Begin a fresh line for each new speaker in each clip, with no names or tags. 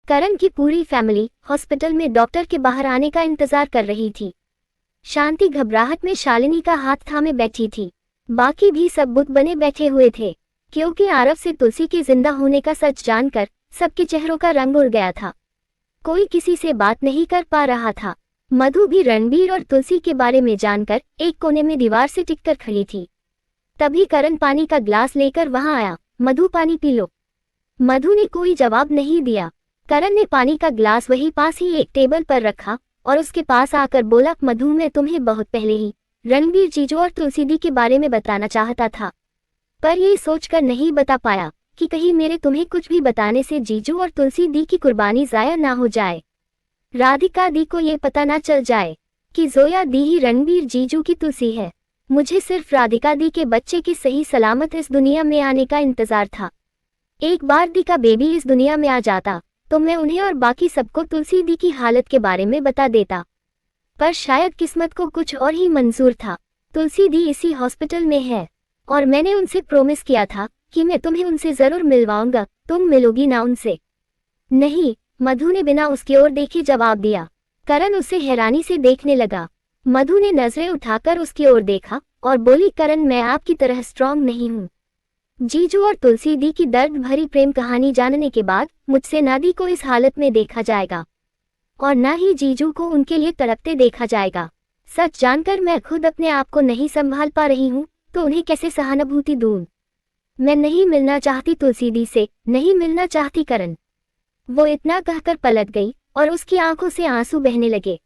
करण की पूरी family hospital में डॉक्टर के बाहर आने का इंतजार कर रही थी। शांति घबराहट में शालिनी का हाथ थामे बैठी थी। बाकी भी सब बुत बने बैठे हुए थे, क्योंकि आरव से तुलसी के जिंदा होने का सच जानकर सबके चेहरों का रंग उड़ गया था। कोई किसी से बात नहीं कर पा रहा था। मधु भी रणबीर और तुलसी के बारे में जानकर एक कोने में दीवार से टिककर खड़ी थी। तभी करण पानी का ग्लास लेकर वहां आया। मधु, पानी पी लो। मधु ने कोई जवाब नहीं दिया। करण ने पानी का ग्लास वहीं पास ही एक टेबल पर रखा और उसके पास आकर बोला, मधु, मैं तुम्हें बहुत पहले ही रणबीर जीजू और तुलसी दी के बारे में बताना चाहता था, पर ये सोचकर नहीं बता पाया कि कहीं मेरे तुम्हें कुछ भी बताने से जीजू और तुलसी दी की कुर्बानी जाया ना हो जाए। राधिका दी को ये पता ना चल जाए कि जोया दी ही रणबीर जीजू की तुलसी है। मुझे सिर्फ राधिका दी के बच्चे की सही सलामत इस दुनिया में आने का इंतजार था। एक बार दी का बेबी इस दुनिया में आ जाता तो मैं उन्हें और बाकी सबको तुलसी दी की हालत के बारे में बता देता, पर शायद किस्मत को कुछ और ही मंजूर था। तुलसी दी इसी हॉस्पिटल में है और मैंने उनसे प्रॉमिस किया था कि मैं तुम्हें उनसे जरूर मिलवाऊंगा। तुम मिलोगी ना उनसे? नहीं, मधु ने बिना उसकी ओर देखे जवाब दिया। करण उसे हैरानी से देखने लगा। मधु ने नजरें उठाकर उसकी ओर देखा और बोली, करण, मैं आपकी तरह स्ट्रांग नहीं हूँ। जीजू और तुलसी दी की दर्द भरी प्रेम कहानी जानने के बाद मुझसे ना दी को इस हालत में देखा जाएगा और ना ही जीजू को उनके लिए तड़पते देखा जाएगा। सच जानकर मैं खुद अपने आप को नहीं संभाल पा रही हूँ, तो उन्हें कैसे सहानुभूति दूं? मैं नहीं मिलना चाहती तुलसी दी से, नहीं मिलना चाहती करण। वो इतना कहकर पलट गई और उसकी आंखों से आंसू बहने लगे।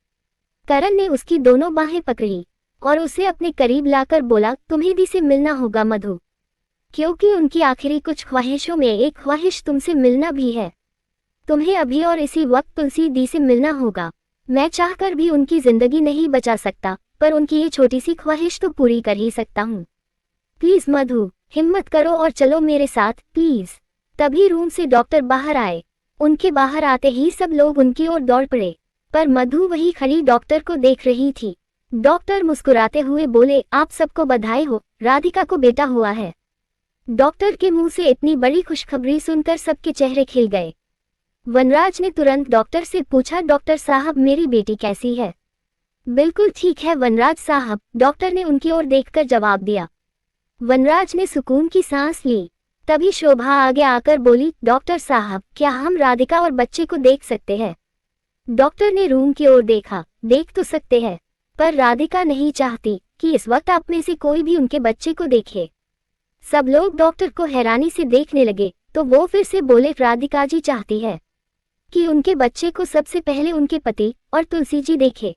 करण ने उसकी दोनों बाहें पकड़ी और उसे अपने करीब लाकर बोला, तुम्हें दी से मिलना होगा मधु, क्योंकि उनकी आखिरी कुछ ख्वाहिशों में एक ख्वाहिश तुमसे मिलना भी है। तुम्हें अभी और इसी वक्त तुलसी दी से मिलना होगा। मैं चाहकर भी उनकी जिंदगी नहीं बचा सकता, पर उनकी ये छोटी सी ख्वाहिश तो पूरी कर ही सकता हूँ। प्लीज मधु, हिम्मत करो और चलो मेरे साथ, प्लीज। तभी रूम से डॉक्टर बाहर आए। उनके बाहर आते ही सब लोग उनकी ओर दौड़ पड़े, पर मधु वही खड़ी डॉक्टर को देख रही थी। डॉक्टर मुस्कुराते हुए बोले, आप सबको बधाई हो, राधिका को बेटा हुआ है। डॉक्टर के मुंह से इतनी बड़ी खुशखबरी सुनकर सबके चेहरे खिल गए। वनराज ने तुरंत डॉक्टर से पूछा, डॉक्टर साहब, मेरी बेटी कैसी है? बिल्कुल ठीक है वनराज साहब, डॉक्टर ने उनकी ओर देखकर जवाब दिया। वनराज ने सुकून की सांस ली। तभी शोभा आगे आकर बोली, डॉक्टर साहब, क्या हम राधिका और बच्चे को देख सकते हैं? डॉक्टर ने रूम की ओर देखा। देख तो सकते हैं, पर राधिका नहीं चाहती कि इस वक्त आप में से कोई भी उनके बच्चे को देखे। सब लोग डॉक्टर को हैरानी से देखने लगे, तो वो फिर से बोले, राधिका जी चाहती है कि उनके बच्चे को सबसे पहले उनके पति और तुलसी जी देखे।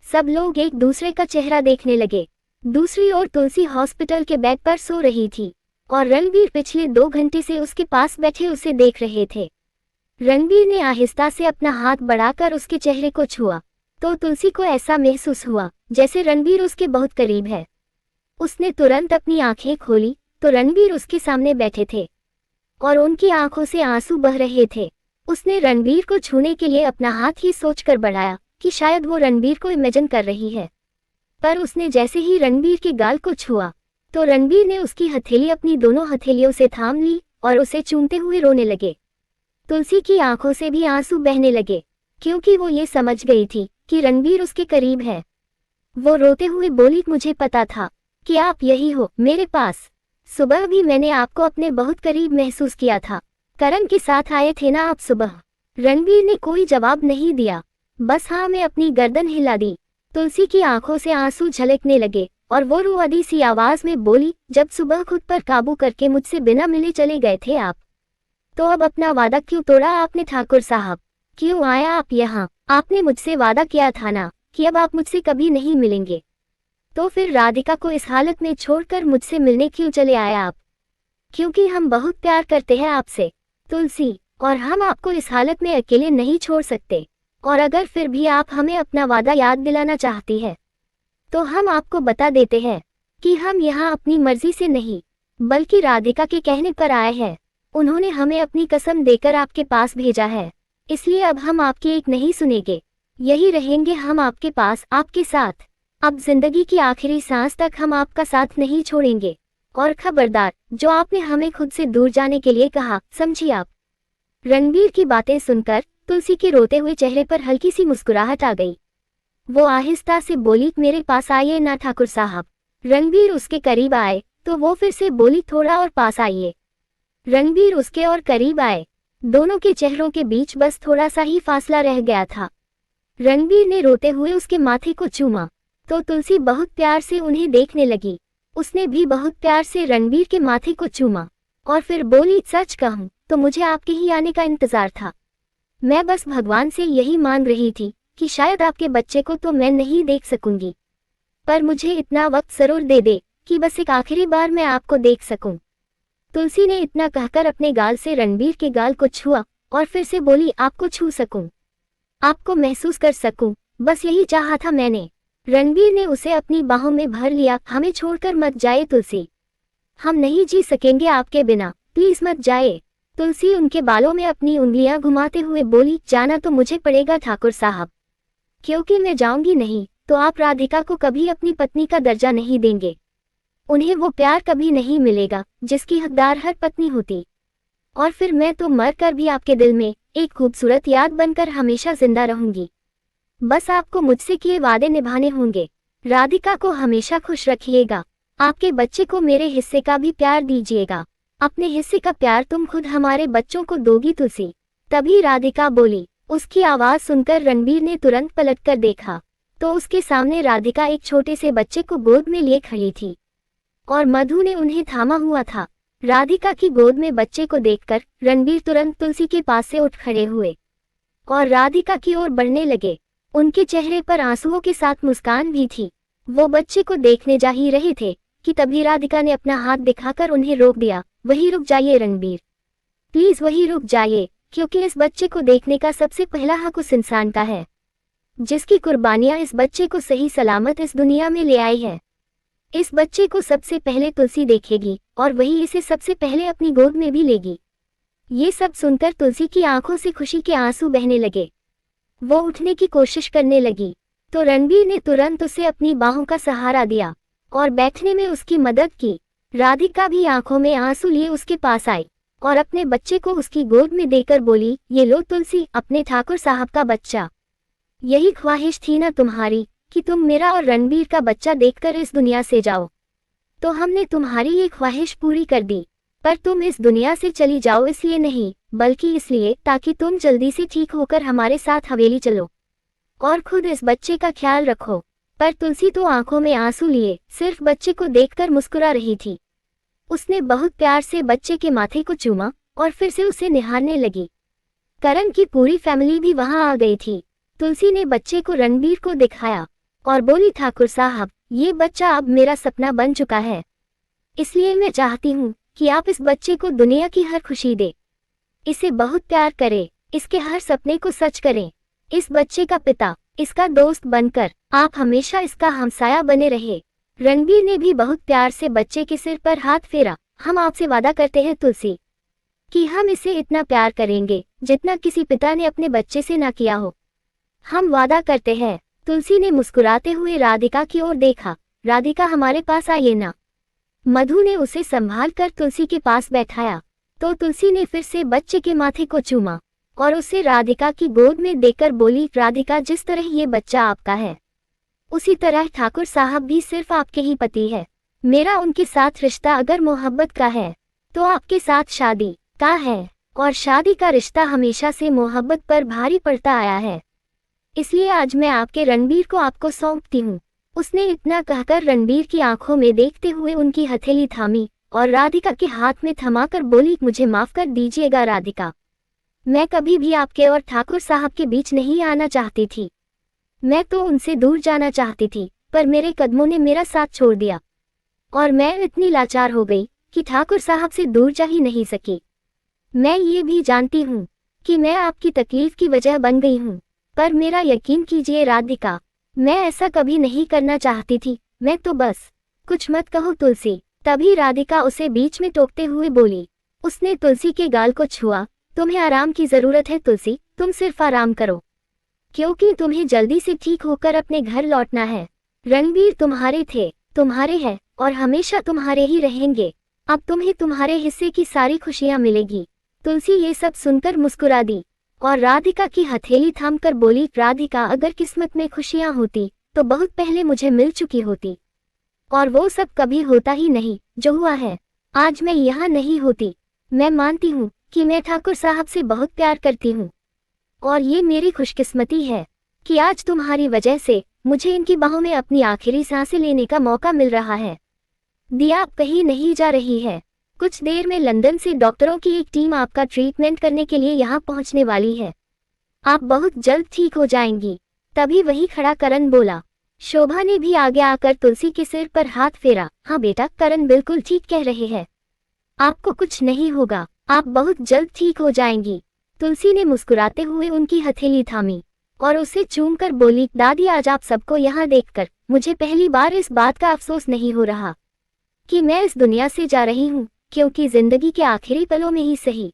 सब लोग एक दूसरे का चेहरा देखने लगे। दूसरी ओर तुलसी हॉस्पिटल के बेड पर सो रही थी और रणबीर पिछले 2 घंटे से उसके पास बैठे उसे देख रहे थे। रणबीर ने आहिस्ता से अपना हाथ बढ़ाकर उसके चेहरे को छुआ, तो तुलसी को ऐसा महसूस हुआ जैसे रणबीर उसके बहुत करीब है। उसने तुरंत अपनी आंखें खोली तो रणबीर उसके सामने बैठे थे और उनकी आंखों से आंसू बह रहे थे। उसने रणबीर को छूने के लिए अपना हाथ ही सोचकर बढ़ाया कि शायद वो रणबीर को इमेजिन कर रही है, पर उसने जैसे ही रणबीर के गाल को छुआ तो रणबीर ने उसकी हथेली अपनी दोनों हथेलियों से थाम ली और उसे चूमते हुए रोने लगे। तुलसी की आंखों से भी आंसू बहने लगे, क्योंकि वो ये समझ गई थी कि रणबीर उसके करीब है। वो रोते हुए बोली, मुझे पता था कि आप यही हो मेरे पास। सुबह भी मैंने आपको अपने बहुत करीब महसूस किया था। करण के साथ आए थे ना आप सुबह? रणबीर ने कोई जवाब नहीं दिया, बस हाँ में अपनी गर्दन हिला दी। तुलसी की आंखों से आंसू झलकने लगे और वो रुआदी सी आवाज में बोली, जब सुबह खुद पर काबू करके मुझसे बिना मिले चले गए थे आप, तो अब अपना वादा क्यों तोड़ा आपने ठाकुर साहब? क्यों आया आप यहाँ? आपने मुझसे वादा किया था ना कि अब आप मुझसे कभी नहीं मिलेंगे, तो फिर राधिका को इस हालत में छोड़कर मुझसे मिलने क्यों चले आए आप? क्योंकि हम बहुत प्यार करते हैं आपसे तुलसी, और हम आपको इस हालत में अकेले नहीं छोड़ सकते। और अगर फिर भी आप हमें अपना वादा याद दिलाना चाहती है, तो हम आपको बता देते हैं कि हम यहाँ अपनी मर्जी से नहीं, बल्कि राधिका के कहने पर आए हैं। उन्होंने हमें अपनी कसम देकर आपके पास भेजा है, इसलिए अब हम आपकी एक नहीं सुनेंगे, यही रहेंगे हम आपके पास, आपके साथ। अब जिंदगी की आखिरी सांस तक हम आपका साथ नहीं छोड़ेंगे। और खबरदार, जो आपने हमें खुद से दूर जाने के लिए कहा, समझिए आप रणबीर की बातें सुनकर तुलसी के रोते हुए चेहरे पर हल्की सी मुस्कुराहट आ गई। वो आहिस्ता से बोली, मेरे पास आइए ना ठाकुर साहब। रणबीर उसके करीब आए तो वो फिर से बोली, थोड़ा और पास आइए। रणबीर उसके और करीब आए। दोनों के चेहरों के बीच बस थोड़ा सा ही फासला रह गया था। रणबीर ने रोते हुए उसके माथे को चूमा तो तुलसी बहुत प्यार से उन्हें देखने लगी। उसने भी बहुत प्यार से रणबीर के माथे को चूमा और फिर बोली, सच कहूं तो मुझे आपके ही आने का इंतजार था। मैं बस भगवान से यही मांग रही थी कि शायद आपके बच्चे को तो मैं नहीं देख सकूंगी, पर मुझे इतना वक्त जरूर दे दे कि बस एक आखिरी बार मैं आपको देख सकूं। तुलसी ने इतना कहकर अपने गाल से रणबीर के गाल को छुआ और फिर से बोली, आपको छू सकूं, आपको महसूस कर सकूं, बस यही चाहा था मैंने। रणबीर ने उसे अपनी बाहों में भर लिया। हमें छोड़कर मत जाए तुलसी, हम नहीं जी सकेंगे आपके बिना, प्लीज मत जाए। तुलसी उनके बालों में अपनी उंगलियां घुमाते हुए बोली, जाना तो मुझे पड़ेगा ठाकुर साहब, क्योंकि मैं जाऊंगी नहीं तो आप राधिका को कभी अपनी पत्नी का दर्जा नहीं देंगे। उन्हें वो प्यार कभी नहीं मिलेगा जिसकी हकदार हर पत्नी होती। और फिर मैं तो मर कर भी आपके दिल में एक खूबसूरत याद बनकर हमेशा जिंदा रहूंगी। बस आपको मुझसे किए वादे निभाने होंगे। राधिका को हमेशा खुश रखिएगा। आपके बच्चे को मेरे हिस्से का भी प्यार दीजिएगा। अपने हिस्से का प्यार तुम खुद हमारे बच्चों को दोगी तुलसी। तभी राधिका बोली। उसकी आवाज सुनकर रणबीर ने तुरंत पलटकर देखा तो उसके सामने राधिका एक छोटे से बच्चे को गोद में लिए खड़ी थी और मधु ने उन्हें थामा हुआ था। राधिका की गोद में बच्चे को देखकर रणबीर तुरंत तुलसी के पास से उठ खड़े हुए और राधिका की ओर बढ़ने लगे। उनके चेहरे पर आंसुओं के साथ मुस्कान भी थी। वो बच्चे को देखने जा ही रहे थे कि तभी राधिका ने अपना हाथ दिखाकर उन्हें रोक दिया। वहीं रुक जाइए रणबीर, प्लीज वहीं रुक जाइए, क्योंकि इस बच्चे को देखने का सबसे पहला हक उस इंसान का है जिसकी कुर्बानियां इस बच्चे को सही सलामत इस दुनिया में ले आई है। इस बच्चे को सबसे पहले तुलसी देखेगी और वही इसे सबसे पहले अपनी गोद में भी लेगी। ये सब सुनकर तुलसी की आंखों से खुशी के आंसू बहने लगे। वो उठने की कोशिश करने लगी तो रणबीर ने तुरंत उसे अपनी बाहों का सहारा दिया और बैठने में उसकी मदद की। राधिका भी आंखों में आंसू लिए उसके पास आई और अपने बच्चे को उसकी गोद में देकर बोली, ये लो तुलसी, अपने ठाकुर साहब का बच्चा। यही ख्वाहिश थी ना तुम्हारी कि तुम मेरा और रणबीर का बच्चा देखकर इस दुनिया से जाओ, तो हमने तुम्हारी ये ख्वाहिश पूरी कर दी। पर तुम इस दुनिया से चली जाओ इसलिए नहीं, बल्कि इसलिए ताकि तुम जल्दी से ठीक होकर हमारे साथ हवेली चलो और खुद इस बच्चे का ख्याल रखो। पर तुलसी तो आंखों में आंसू लिए सिर्फ बच्चे को देखकर मुस्कुरा रही थी। उसने बहुत प्यार से बच्चे के माथे को चूमा और फिर से उसे निहारने लगी। करण की पूरी फैमिली भी वहां आ गई थी। तुलसी ने बच्चे को रणबीर को दिखाया और बोली, ठाकुर साहब, ये बच्चा अब मेरा सपना बन चुका है, इसलिए मैं चाहती हूँ कि आप इस बच्चे को दुनिया की हर खुशी दे, इसे बहुत प्यार करें, इसके हर सपने को सच करें। इस बच्चे का पिता, इसका दोस्त बनकर आप हमेशा इसका हमसाया बने रहे। रणबीर ने भी बहुत प्यार से बच्चे के सिर पर हाथ फेरा। हम आपसे वादा करते हैं तुलसी कि हम इसे इतना प्यार करेंगे जितना किसी पिता ने अपने बच्चे से ना किया हो। हम वादा करते हैं। तुलसी ने मुस्कुराते हुए राधिका की ओर देखा। राधिका, हमारे पास आइए ना। मधु ने उसे संभाल कर तुलसी के पास बैठाया तो तुलसी ने फिर से बच्चे के माथे को चूमा और उसे राधिका की गोद में देकर बोली, राधिका, जिस तरह ये बच्चा आपका है उसी तरह ठाकुर साहब भी सिर्फ आपके ही पति है। मेरा उनके साथ रिश्ता अगर मोहब्बत का है तो आपके साथ शादी का है, और शादी का रिश्ता हमेशा से मोहब्बत पर भारी पड़ता आया है, इसलिए आज मैं आपके रणबीर को आपको सौंपती हूँ। उसने इतना कहकर रणबीर की आंखों में देखते हुए उनकी हथेली थामी और राधिका के हाथ में थमाकर बोली, मुझे माफ कर दीजिएगा राधिका, मैं कभी भी आपके और ठाकुर साहब के बीच नहीं आना चाहती थी। मैं तो उनसे दूर जाना चाहती थी, पर मेरे कदमों ने मेरा साथ छोड़ दिया और मैं इतनी लाचार हो गई कि ठाकुर साहब से दूर जा ही नहीं सकी। मैं ये भी जानती हूँ कि मैं आपकी तकलीफ की वजह बन गई हूँ, पर मेरा यकीन कीजिए राधिका, मैं ऐसा कभी नहीं करना चाहती थी। मैं तो बस कुछ मत कहो तुलसी। तभी राधिका उसे बीच में टोकते हुए बोली। उसने तुलसी के गाल को छुआ। तुम्हें आराम की जरूरत है तुलसी, तुम सिर्फ आराम करो, क्योंकि तुम्हें जल्दी से ठीक होकर अपने घर लौटना है। रणबीर तुम्हारे थे, तुम्हारे हैं और हमेशा तुम्हारे ही रहेंगे। अब तुम्हें तुम्हारे हिस्से की सारी खुशियां मिलेगी। तुलसी ये सब सुनकर मुस्कुरा दी और राधिका की हथेली थामकर बोली, राधिका, अगर किस्मत में खुशियां होती तो बहुत पहले मुझे मिल चुकी होती, और वो सब कभी होता ही नहीं जो हुआ है। आज मैं यहाँ नहीं होती। मैं मानती हूँ कि मैं ठाकुर साहब से बहुत प्यार करती हूँ, और ये मेरी खुशकिस्मती है कि आज तुम्हारी वजह से मुझे इनकी बाहों में अपनी आखिरी सांसें लेने का मौका मिल रहा है। दिया कहीं नहीं जा रही है। कुछ देर में लंदन से डॉक्टरों की एक टीम आपका ट्रीटमेंट करने के लिए यहाँ पहुँचने वाली है। आप बहुत जल्द ठीक हो जाएंगी। तभी वही खड़ा करण बोला। शोभा ने भी आगे आकर तुलसी के सिर पर हाथ फेरा। हाँ बेटा, करण बिल्कुल ठीक कह रहे हैं, आपको कुछ नहीं होगा, आप बहुत जल्द ठीक हो जाएंगी। तुलसी ने मुस्कुराते हुए उनकी हथेली थामी और उसे चूमकर बोली, दादी, आज आप सबको यहाँ देखकर मुझे पहली बार इस बात का अफसोस नहीं हो रहा कि मैं इस दुनिया से जा रही हूँ, क्योंकि जिंदगी के आखिरी पलों में ही सही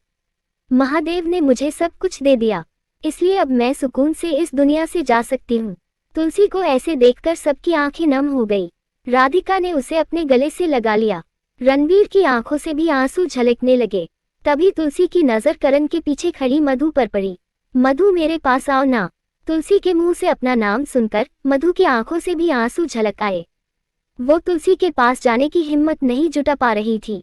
महादेव ने मुझे सब कुछ दे दिया, इसलिए अब मैं सुकून से इस दुनिया से जा सकती हूँ। तुलसी को ऐसे देखकर सबकी आंखें नम हो गई। राधिका ने उसे अपने गले से लगा लिया। रणवीर की आंखों से भी आंसू झलकने लगे। तभी तुलसी की नजर करण के पीछे खड़ी मधु पर पड़ी। मधु, मेरे पास आओ ना। तुलसी के मुंह से अपना नाम सुनकर मधु की आंखों से भी आंसू झलक आए। वो तुलसी के पास जाने की हिम्मत नहीं जुटा पा रही थी।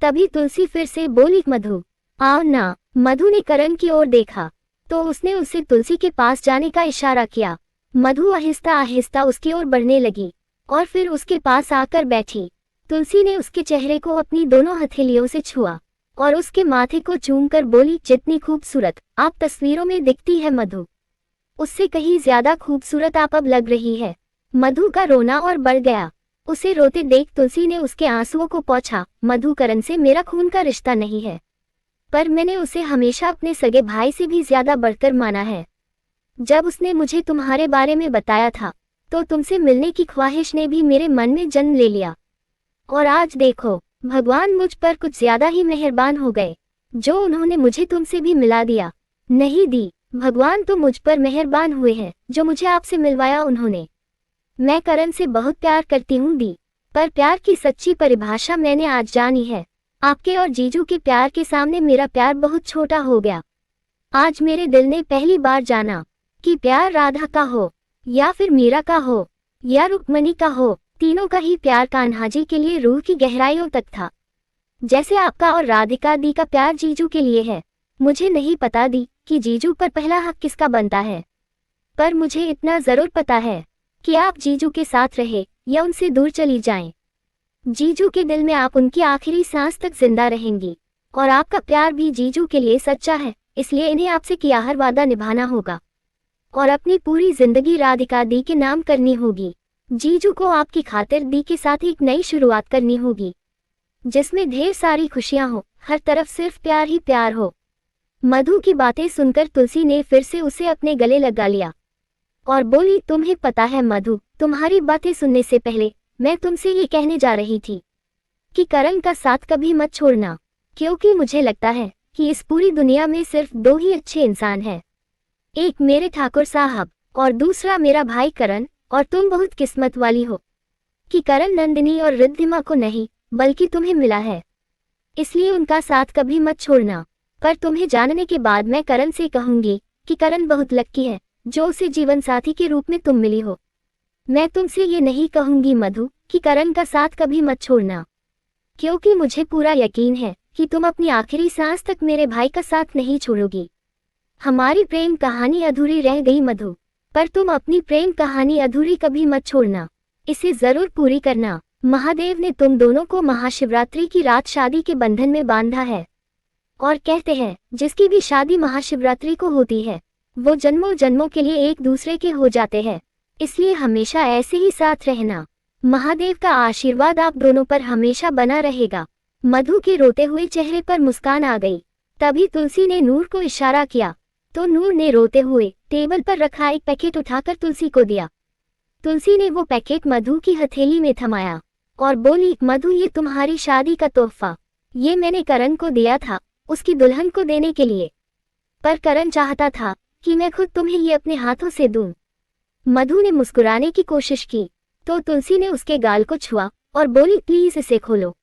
तभी तुलसी फिर से बोली, मधु आओ ना। मधु ने करण की ओर देखा तो उसने उसे तुलसी के पास जाने का इशारा किया। मधु आहिस्ता आहिस्ता उसकी ओर बढ़ने लगी और फिर उसके पास आकर बैठी। तुलसी ने उसके चेहरे को अपनी दोनों हथेलियों से छुआ और उसके माथे को चूमकर बोली, जितनी खूबसूरत आप तस्वीरों में दिखती है मधु, उससे कहीं ज्यादा खूबसूरत आप अब लग रही है। मधु का रोना और बढ़ गया। उसे रोते देख तुलसी ने उसके आंसुओं को पोंछा। मधु, करण से मेरा खून का रिश्ता नहीं है, पर मैंने उसे हमेशा अपने सगे भाई से भी ज्यादा बढ़कर माना है। जब उसने मुझे तुम्हारे बारे में बताया था तो तुमसे मिलने की ख्वाहिश ने भी मेरे मन में जन्म ले लिया, और आज देखो, भगवान मुझ पर कुछ ज्यादा ही मेहरबान हो गए। जो उन्होंने मुझे तुमसे भी मिला दिया। नहीं दी, भगवान तो मुझ पर मेहरबान हुए हैं जो मुझे आपसे मिलवाया उन्होंने। मैं करण से बहुत प्यार करती हूँ दी, पर प्यार की सच्ची परिभाषा मैंने आज जानी है। आपके और जीजू के प्यार के सामने मेरा प्यार बहुत छोटा हो गया। आज मेरे दिल ने पहली बार जाना कि प्यार राधा का हो या फिर मीरा का हो या रुक्मणी का हो, तीनों का ही प्यार कान्हा जी के लिए रूह की गहराइयों तक था। जैसे आपका और राधिका दी का प्यार जीजू के लिए है। मुझे नहीं पता दी कि जीजू पर पहला हक किसका बनता है, पर मुझे इतना जरूर पता है कि आप जीजू के साथ रहे या उनसे दूर चली जाएं, जीजू के दिल में आप उनकी आखिरी सांस तक जिंदा रहेंगी। और आपका प्यार भी जीजू के लिए सच्चा है, इसलिए इन्हें आपसे किया हर वादा निभाना होगा और अपनी पूरी जिंदगी राधिका दी के नाम करनी होगी। जीजू को आपकी खातिर दी के साथ एक नई शुरुआत करनी होगी, जिसमें ढेर सारी खुशियां हो, हर तरफ सिर्फ प्यार ही प्यार हो। मधु की बातें सुनकर तुलसी ने फिर से उसे अपने गले लगा लिया और बोली, तुम्हें पता है मधु, तुम्हारी बातें सुनने से पहले मैं तुमसे ये कहने जा रही थी कि करण का साथ कभी मत छोड़ना, क्योंकि मुझे लगता है कि इस पूरी दुनिया में सिर्फ दो ही अच्छे इंसान हैं, एक मेरे ठाकुर साहब और दूसरा मेरा भाई करण। और तुम बहुत किस्मत वाली हो कि करण नंदिनी और रिद्धिमा को नहीं बल्कि तुम्हें मिला है, इसलिए उनका साथ कभी मत छोड़ना। पर तुम्हें जानने के बाद मैं करण से कहूंगी कि करण बहुत लक्की है जो उसे जीवन साथी के रूप में तुम मिली हो। मैं तुमसे ये नहीं कहूंगी मधु कि करण का साथ कभी मत छोड़ना, क्योंकि मुझे पूरा यकीन है कि तुम अपनी आखिरी सांस तक मेरे भाई का साथ नहीं छोड़ोगी। हमारी प्रेम कहानी अधूरी रह गई मधु, पर तुम अपनी प्रेम कहानी अधूरी कभी मत छोड़ना, इसे जरूर पूरी करना। महादेव ने तुम दोनों को महाशिवरात्रि की रात शादी के बंधन में बांधा है, और कहते हैं जिसकी भी शादी महाशिवरात्रि को होती है वो जन्मों जन्मों के लिए एक दूसरे के हो जाते हैं, इसलिए हमेशा ऐसे ही साथ रहना। महादेव का आशीर्वाद आप दोनों पर हमेशा बना रहेगा। मधु के रोते हुए चेहरे पर मुस्कान आ गई। तभी तुलसी ने नूर को इशारा किया तो नूर ने रोते हुए टेबल पर रखा एक पैकेट उठाकर तुलसी को दिया। तुलसी ने वो पैकेट मधु की हथेली में थमाया और बोली, मधु, ये तुम्हारी शादी का तोहफा, ये मैंने करण को दिया था उसकी दुल्हन को देने के लिए, पर करण चाहता था कि मैं खुद तुम्हें ये अपने हाथों से दूं। मधु ने मुस्कुराने की कोशिश की तो तुलसी ने उसके गाल को छुआ और बोली, प्लीज इसे खोलो।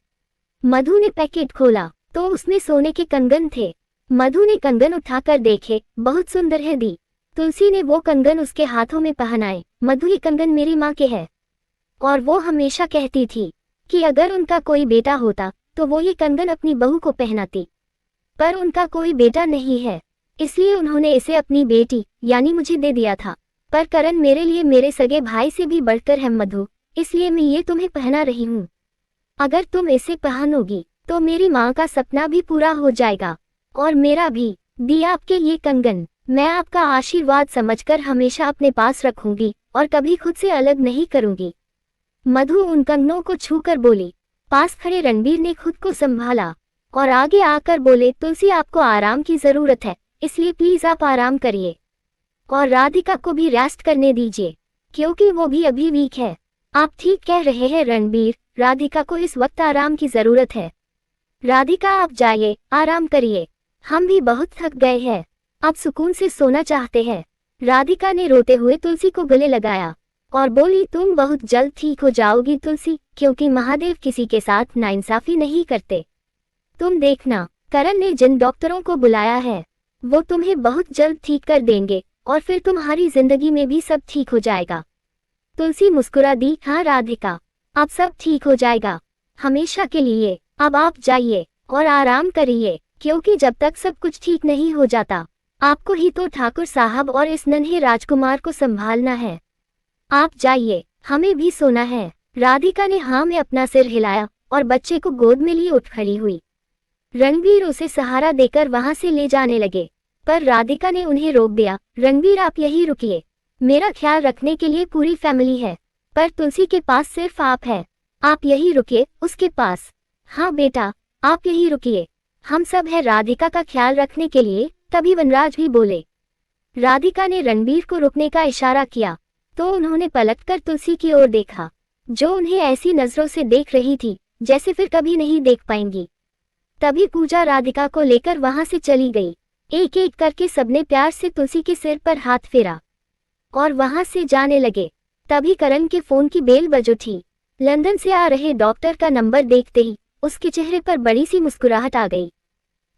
मधु ने पैकेट खोला तो उसमें सोने के कंगन थे। मधु ने कंगन उठाकर देखे, बहुत सुंदर है दी। तुलसी ने वो कंगन उसके हाथों में पहनाए। मधु, ये कंगन मेरी माँ के है और वो हमेशा कहती थी कि अगर उनका कोई बेटा होता तो वो ये कंगन अपनी बहू को पहनाती, पर उनका कोई बेटा नहीं है, इसलिए उन्होंने इसे अपनी बेटी यानी मुझे दे दिया था। पर करण मेरे लिए मेरे सगे भाई से भी बढ़कर है मधु, इसलिए मैं ये तुम्हें पहना रही हूँ। अगर तुम इसे पहनोगी तो मेरी माँ का सपना भी पूरा हो जाएगा और मेरा भी। दी, आपके ये कंगन मैं आपका आशीर्वाद समझकर हमेशा अपने पास रखूंगी और कभी खुद से अलग नहीं करूंगी। मधु उन कंगनों को छूकर बोली। पास खड़े रणबीर ने खुद को संभाला और आगे आकर बोले, तुलसी, आपको आराम की जरूरत है, इसलिए प्लीज आप आराम करिए और राधिका को भी रेस्ट करने दीजिए क्योंकि वो भी अभी वीक है। आप ठीक कह रहे हैं रणबीर, राधिका को इस वक्त आराम की जरूरत है। राधिका, आप जाइए, आराम करिए, हम भी बहुत थक गए हैं, आप सुकून से सोना चाहते हैं। राधिका ने रोते हुए तुलसी को गले लगाया और बोली, तुम बहुत जल्द ठीक हो जाओगी तुलसी, क्योंकि महादेव किसी के साथ नाइंसाफी नहीं करते। तुम देखना, करण ने जिन डॉक्टरों को बुलाया है वो तुम्हें बहुत जल्द ठीक कर देंगे और फिर तुम्हारी जिंदगी में भी सब ठीक हो जाएगा। तुलसी मुस्कुरा दी। हाँ राधिका, अब सब ठीक हो जाएगा हमेशा के लिए। अब आप जाइए और आराम करिए, क्योंकि जब तक सब कुछ ठीक नहीं हो जाता आपको ही तो ठाकुर साहब और इस नन्हे राजकुमार को संभालना है। आप जाइए, हमें भी सोना है। राधिका ने हाँ में अपना सिर हिलाया और बच्चे को गोद में लिए उठ खड़ी हुई। रणबीर उसे सहारा देकर वहां से ले जाने लगे, पर राधिका ने उन्हें रोक दिया। रणबीर, आप यहीं रुकिए, मेरा ख्याल रखने के लिए पूरी फैमिली है, पर तुलसी के पास सिर्फ आप है। आप यहीं रुकिए उसके पास। हाँ बेटा, आप यहीं रुकिए, हम सब है राधिका का ख्याल रखने के लिए। तभी वनराज भी बोले। राधिका ने रणबीर को रुकने का इशारा किया तो उन्होंने पलटकर तुलसी की ओर देखा, जो उन्हें ऐसी नजरों से देख रही थी जैसे फिर कभी नहीं देख पाएंगी। तभी पूजा राधिका को लेकर वहां से चली गई। एक एक करके सबने प्यार से तुलसी के सिर पर हाथ फेरा और वहां से जाने लगे। तभी करण के फोन की बेल बज उठी। लंदन से आ रहे डॉक्टर का नंबर देखते ही उसके चेहरे पर बड़ी सी मुस्कुराहट आ गई।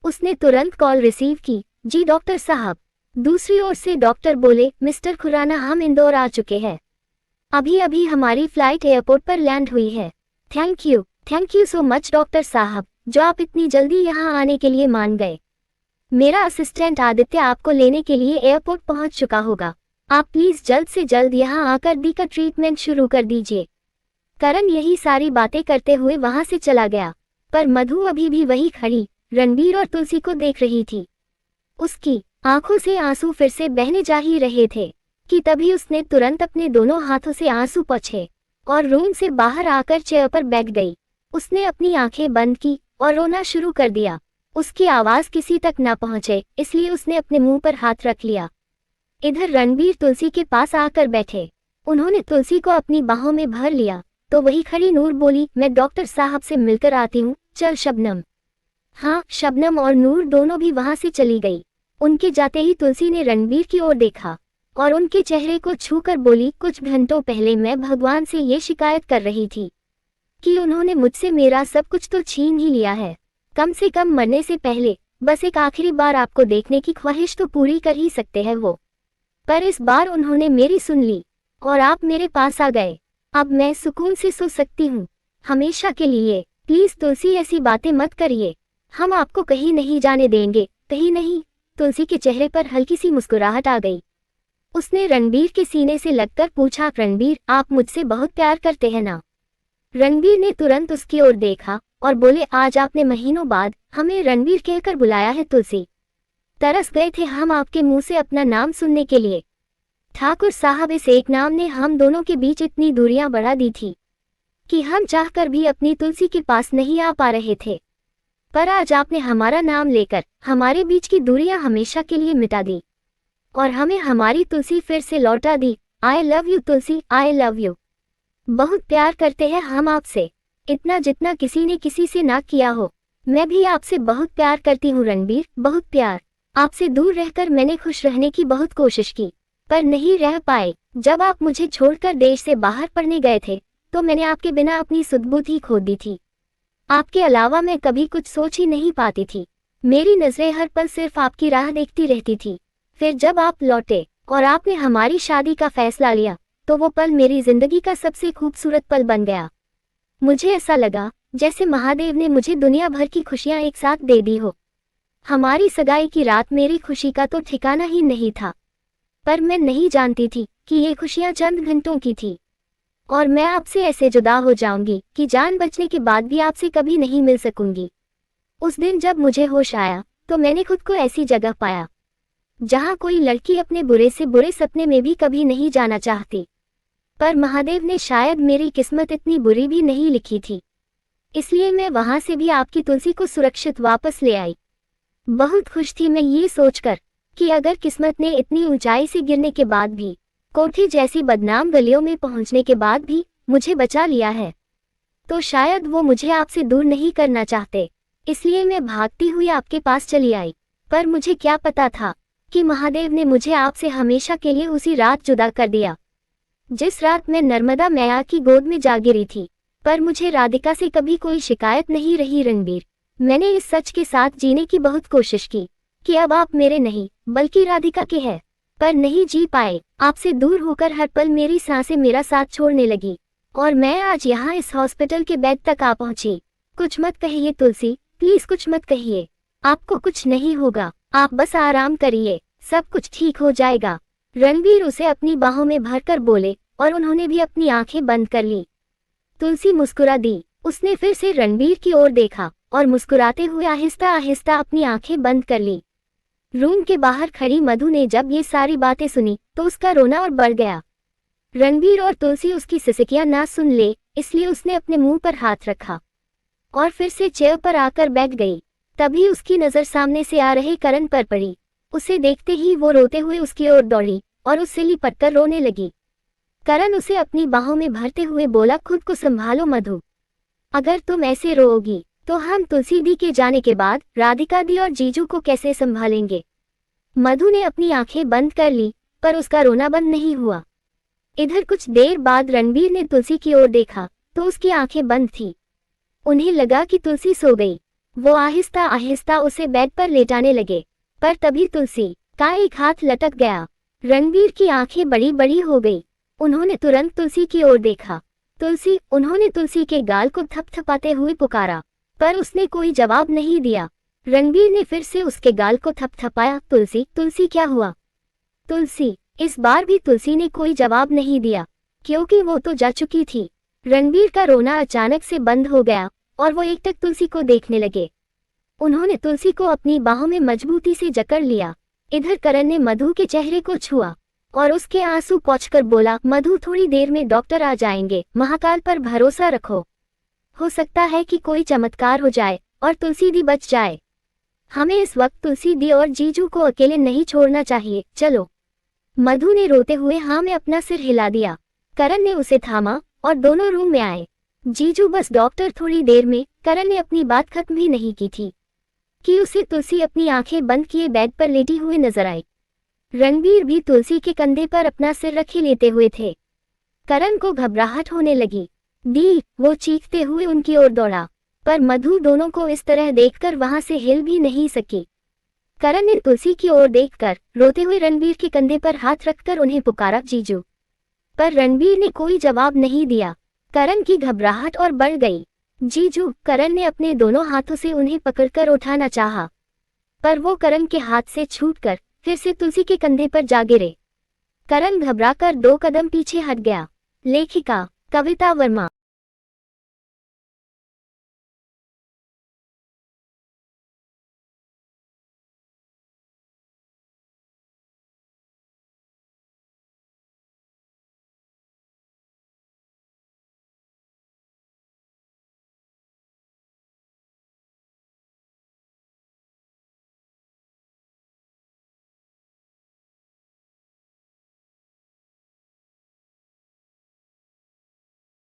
उसने तुरंत कॉल रिसीव की। जी डॉक्टर साहब। दूसरी ओर से डॉक्टर बोले, मिस्टर खुराना, हम इंदौर आ चुके हैं, अभी अभी हमारी फ्लाइट एयरपोर्ट पर लैंड हुई है। Thank you so much doctor साहब, जो आप इतनी जल्दी यहाँ आने के लिए मान गए। मेरा असिस्टेंट आदित्य आपको लेने के लिए एयरपोर्ट पहुँच चुका होगा। आप प्लीज जल्द से जल्द यहाँ आकर दी का ट्रीटमेंट शुरू कर दीजिए। करण यही सारी बातें करते हुए वहां से चला गया, पर मधु अभी भी वही खड़ी रणबीर और तुलसी को देख रही थी। उसकी आंखों से आंसू फिर से बहने जा ही रहे थे कि तभी उसने तुरंत अपने दोनों हाथों से आंसू पोंछे और रूम से बाहर आकर चेयर पर बैठ गई। उसने अपनी आंखें बंद की और रोना शुरू कर दिया। उसकी आवाज किसी तक न पहुंचे, इसलिए उसने अपने मुंह पर हाथ रख लिया। इधर रणबीर तुलसी के पास आकर बैठे। उन्होंने तुलसी को अपनी बाहों में भर लिया तो वही खड़ी नूर बोली, मैं डॉक्टर साहब से मिलकर आती हूँ, चल शबनम। हाँ, शबनम और नूर दोनों भी वहां से चली गई। उनके जाते ही तुलसी ने रणबीर की ओर देखा और उनके चेहरे को छूकर बोली, कुछ घंटों पहले मैं भगवान से ये शिकायत कर रही थी कि उन्होंने मुझसे मेरा सब कुछ तो छीन ही लिया है। कम से कम मरने से पहले बस एक आखिरी बार आपको देखने की ख्वाहिश तो पूरी कर ही सकते हैं वो। पर इस बार उन्होंने मेरी सुन ली और आप मेरे पास आ गए। अब मैं सुकून से सो सकती हूँ हमेशा के लिए। प्लीज तुलसी, ऐसी बातें मत करिए, हम आपको कहीं नहीं जाने देंगे, कहीं नहीं। तुलसी के चेहरे पर हल्की सी मुस्कुराहट आ गई। उसने रणबीर के सीने से लगकर पूछा, रणबीर, आप मुझसे बहुत प्यार करते हैं ना? रणबीर ने तुरंत उसकी ओर देखा और बोले, आज आपने महीनों बाद हमें रणबीर कहकर बुलाया है तुलसी। तरस गए थे हम आपके मुंह से अपना नाम सुनने के लिए। ठाकुर साहब, इस एक नाम ने हम दोनों के बीच इतनी दूरियां बढ़ा दी थी कि हम चाहकर भी अपनी तुलसी के पास नहीं आ पा रहे थे। पर आज आपने हमारा नाम लेकर हमारे बीच की दूरियां हमेशा के लिए मिटा दी और हमें हमारी तुलसी फिर से लौटा दी। I love you Tulsi, I love you. बहुत प्यार करते हैं हम आपसे, इतना जितना किसी ने किसी से ना किया हो। मैं भी आपसे बहुत प्यार करती हूँ रणबीर, बहुत प्यार। आपसे दूर रहकर मैंने खुश रहने की बहुत कोशिश की, पर नहीं रह पाए। जब आप मुझे छोड़कर देश से बाहर पढ़ने गए थे तो मैंने आपके बिना अपनी सुध-बुध ही खो दी थी। आपके अलावा मैं कभी कुछ सोच ही नहीं पाती थी। मेरी नजरें हर पल सिर्फ आपकी राह देखती रहती थी। फिर जब आप लौटे और आपने हमारी शादी का फैसला लिया, तो वो पल मेरी जिंदगी का सबसे खूबसूरत पल बन गया। मुझे ऐसा लगा जैसे महादेव ने मुझे दुनिया भर की खुशियां एक साथ दे दी हो। हमारी सगाई की रात मेरी खुशी का तो ठिकाना ही नहीं था, पर मैं नहीं जानती थी कि ये खुशियां चंद घंटों की थी और मैं आपसे ऐसे जुदा हो जाऊंगी कि जान बचने के बाद भी आपसे कभी नहीं मिल सकूंगी। उस दिन जब मुझे होश आया तो मैंने खुद को ऐसी जगह पाया जहां कोई लड़की अपने बुरे से बुरे सपने में भी कभी नहीं जाना चाहती। पर महादेव ने शायद मेरी किस्मत इतनी बुरी भी नहीं लिखी थी, इसलिए मैं वहां से भी आपकी तुलसी को सुरक्षित वापस ले आई। बहुत खुश थी मैं ये सोचकर कि अगर किस्मत ने इतनी ऊंचाई से गिरने के बाद भी, कोठी जैसी बदनाम गलियों में पहुंचने के बाद भी मुझे बचा लिया है, तो शायद वो मुझे आपसे दूर नहीं करना चाहते। इसलिए मैं भागती हुई आपके पास चली आई। पर मुझे क्या पता था कि महादेव ने मुझे आपसे हमेशा के लिए उसी रात जुदा कर दिया, जिस रात मैं नर्मदा मैया की गोद में जा गिरी थी। पर मुझे राधिका से कभी कोई शिकायत नहीं रही रणबीर। मैंने इस सच के साथ जीने की बहुत कोशिश की कि अब आप मेरे नहीं बल्कि राधिका के हैं, पर नहीं जी पाए। आपसे दूर होकर हर पल मेरी सांसें मेरा साथ छोड़ने लगी और मैं आज यहाँ इस हॉस्पिटल के बेड तक आ पहुंची। कुछ मत कहिए तुलसी, प्लीज कुछ मत कहिए। आपको कुछ नहीं होगा, आप बस आराम करिए, सब कुछ ठीक हो जाएगा। रणबीर उसे अपनी बाहों में भरकर बोले और उन्होंने भी अपनी आंखें बंद कर ली। तुलसी मुस्कुरा दी। उसने फिर से रणबीर की ओर देखा और मुस्कुराते हुए आहिस्ता आहिस्ता अपनी आंखें बंद कर ली। रूम के बाहर खड़ी मधु ने जब ये सारी बातें सुनी तो उसका रोना और बढ़ गया। रणबीर और तुलसी उसकी सिसकियां ना सुन ले, इसलिए उसने अपने मुंह पर हाथ रखा और फिर से चेयर पर आकर बैठ गई। तभी उसकी नजर सामने से आ रहे करण पर पड़ी। उसे देखते ही वो रोते हुए उसकी ओर दौड़ी और उससे लिपटकर रोने लगी। करण उसे अपनी बाहों में भरते हुए बोला, खुद को संभालो मधु, अगर तुम ऐसे रोओगी तो हम तुलसी दी के जाने के बाद राधिका दी और जीजू को कैसे संभालेंगे। मधु ने अपनी आंखें बंद कर ली, पर उसका रोना बंद नहीं हुआ। इधर कुछ देर बाद रणबीर ने तुलसी की ओर देखा तो उसकी आंखें बंद थी। उन्हें लगा कि तुलसी सो गई। वो आहिस्ता आहिस्ता उसे बेड पर लेटाने लगे, पर तभी तुलसी का एक हाथ लटक गया। रणबीर की आंखें बड़ी बड़ी हो गई। उन्होंने तुरंत तुलसी की ओर देखा। तुलसी, उन्होंने तुलसी के गाल को थपथपाते हुए पुकारा, पर उसने कोई जवाब नहीं दिया। रणबीर ने फिर से उसके गाल को थपथपाया, तुलसी, तुलसी क्या हुआ? तुलसी। इस बार भी तुलसी ने कोई जवाब नहीं दिया, क्योंकि वो तो जा चुकी थी। रणबीर का रोना अचानक से बंद हो गया और वो एकटक तुलसी को देखने लगे। उन्होंने तुलसी को अपनी बाहों में मजबूती से जकड़ लिया। इधर करण ने मधु के चेहरे को छुआ और उसके आंसू पोंछकर बोला, मधु, थोड़ी देर में डॉक्टर आ जाएंगे, महाकाल पर भरोसा रखो। हो सकता है कि कोई चमत्कार हो जाए और तुलसी दी बच जाए। हमें इस वक्त तुलसी दी और जीजू को अकेले नहीं छोड़ना चाहिए, चलो। मधु ने रोते हुए हाँ में अपना सिर हिला दिया। करण ने उसे थामा और दोनों रूम में आए। जीजू, बस डॉक्टर थोड़ी देर में। करण ने अपनी बात खत्म भी नहीं की थी कि उसे तुलसी अपनी आंखें बंद किए बेड पर लेटी हुई नजर आई। रणबीर भी तुलसी के कंधे पर अपना सिर रखे लेटे हुए थे। करण को घबराहट होने लगी। दी, वो चीखते हुए उनकी ओर दौड़ा, पर मधु दोनों को इस तरह देखकर वहां से हिल भी नहीं सकी। करण ने तुलसी की ओर देखकर रोते हुए रणबीर के कंधे पर हाथ रखकर उन्हें पुकारा, जीजू। पर रणबीर ने कोई जवाब नहीं दिया। करण की घबराहट और बढ़ गई। जीजू, करण ने अपने दोनों हाथों से उन्हें पकड़कर उठाना चाहा, पर वो करण के हाथ से छूटकर फिर से तुलसी के कंधे पर जा गिरे। करण घबराकर 2 कदम पीछे हट गया। लेखिका कविता वर्मा।